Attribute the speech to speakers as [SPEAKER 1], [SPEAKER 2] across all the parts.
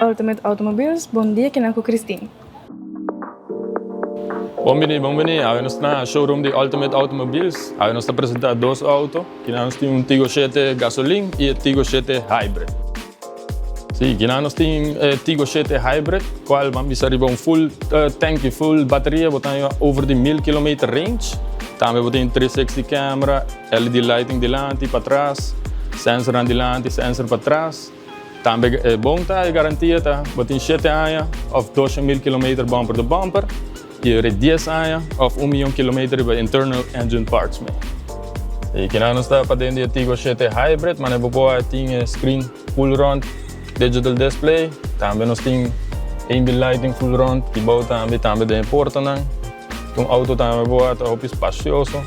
[SPEAKER 1] Ultimate Automobiles, bom dia, que com Christine.
[SPEAKER 2] Bom dia. Hoy nos na showroom de Ultimate Automobiles. Hoy nos apresentar dois autos, que nós temos Tiggo 7 Gasolin e Tiggo 7 Hybrid. Sim, que nós temos Tiggo 7 Hybrid, qual vamos arribar full tank e full bateria, botando over de 1000 km range. Também botamos 360 câmera, LED lighting delante e para trás, sensor delante, sensor para trás. Também é bom tá, garantia tá, botamos 7 anos of 200.000 km bumper to bumper. E 10 anos of 1 milhão de km by internal engine parts. E que nós está para dentro de Tiggo 7 Hybrid, mas depois tem screen full round digital display, também nós tem ambient lighting full round, que bom também de porta não. O auto também boa, tá muito espacioso,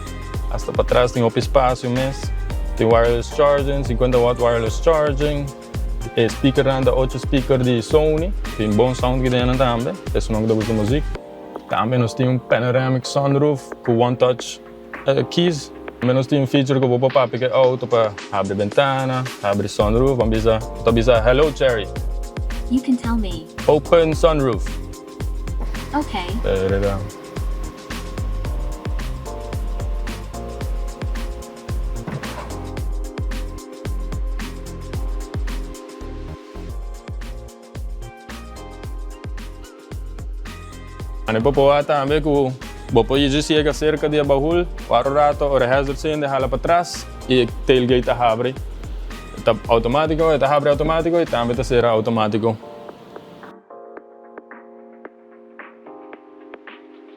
[SPEAKER 2] hasta para trás tem muito espaço mesmo. Tem wireless charging, 50 watt wireless charging, speaker anda 8 speaker de Sony, tem bom sound que tem também, isso não dá muito música. Também nós temos panoramic sunroof com one touch keys. Também nós temos feature que eu vou para o auto para abrir ventana, abrir sunroof. Vamos dizer hello Chery.
[SPEAKER 3] You can tell me.
[SPEAKER 2] Open sunroof.
[SPEAKER 3] Okay.
[SPEAKER 2] Ano po também que vou ir chega cerca de baúl, para o rato, o hazard sem deixar para trás e tailgate abre. Está automático, abre automático e também será automático.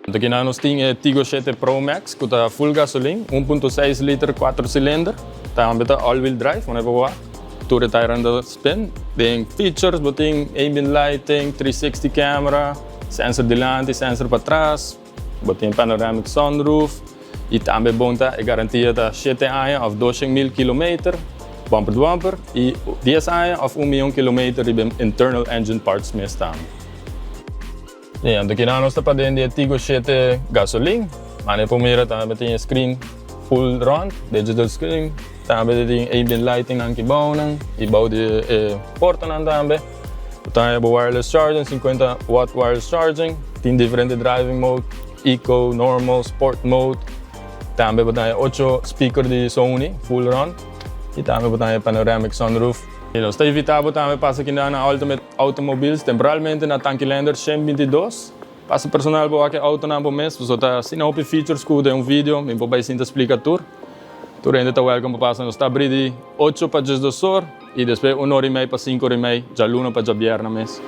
[SPEAKER 2] Aqui nós temos Tiggo 7 Pro Max, que está full gasolina, 1.6 liter 4 cilindro, também está all-wheel drive, mas é tu retirando spin. Tem features, tem ambient lighting, 360 camera, sensor delante, sensor para trás, tem panoramic sunroof e também bom tá, é garantia da 7 anos of 200.000 km bumper to bumper e 10 anos of 1 milhão de km de internal engine parts mesmo também. E aqui nós está para dentro de Tiggo 7 Gasolin, mas primeiro também tem screen full round, digital screen, também tem ambient lighting aqui bom e bom de porta também. Tem wireless charging, 50 watt wireless charging, tem diferentes driving mode, eco, normal, sport mode. Também tem 8 speakers de Sony, full round. E também tem panoramic sunroof. E nós estamos evitando também passar aqui na Ultimate Automobiles, temporalmente na Tankilander 122. Passa personal para aquele auto na mês, você está sem features que é vídeo, me pode sim explicar tudo. Tu ainda está welcome para passar, nós está abrindo 8 para 10 horas e depois 1 hora e meia para 5 horas e meia, já luna para já viernes mês.